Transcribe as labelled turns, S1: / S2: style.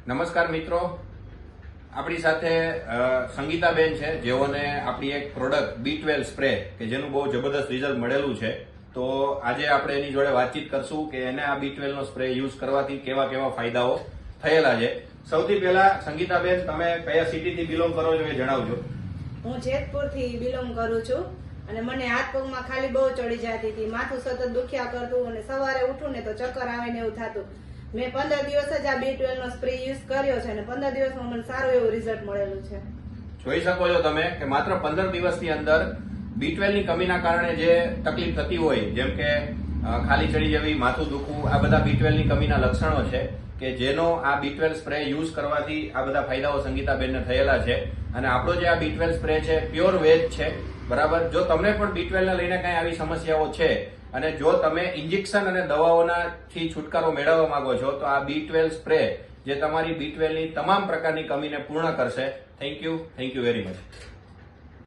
S1: નમસ્કાર મિત્રો, આપણી સાથે સંગીતાબેન છે જેઓને આપણી એક પ્રોડક્ટ B12 સ્પ્રે કે જેનું બહુ જબરદસ્ત રિઝલ્ટ મળેલું છે. તો આજે આપણે એની જોડે વાતચીત કરશું કે એને આ B12 નો સ્પ્રે યુઝ કરવાથી કેવા કેવા ફાયદાઓ થયેલા છે. સૌથી પહેલા સંગીતાબેન, તમે કયા સિટીથી બિલોંગ કરો છો એ જણાવજો.
S2: હું જેતપુરથી બિલોંગ કરું છું અને મને હાથ પગમાં ખાલી બહુ ચડી જતી હતી, માથું સતત દુખ્યા કરતું અને સવારે ઉઠું ને તો ચક્કર આવે ને એવું થતું. મેં 15 દિવસ જ આ B12 નો સ્પ્રે યુઝ કર્યો છે અને 15 દિવસમાં મને સારું એવું રિઝલ્ટ મળેલું છે.
S1: જોઈ શકો છો તમે કે માત્ર 15 દિવસની અંદર B12 ની કમીના કારણે જે તકલીફ થતી હોય, જેમ કે ખાલી ચડી જવી, માથું દુખવું, આ બધા B12 ની કમીના લક્ષણો છે કે જેનો આ B12 સ્પ્રે યુઝ કરવાથી આ બધા ફાયદાઓ સંગીતાબેનને થયેલા છે. અને આપણો જે આ B12 સ્પ્રે છે પ્યોર વેજ છે, બરાબર. જો તમને પણ B12 ને લઈને કઈ આવી સમસ્યાઓ છે અને જો તમે ઇન્જેક્શન અને દવાઓનાથી છુટકારો મેળવવા માંગો છો તો આ B12 સ્પ્રે જે તમારી B12 ની તમામ પ્રકારની કમીને પૂર્ણ કરશે. Thank you very much.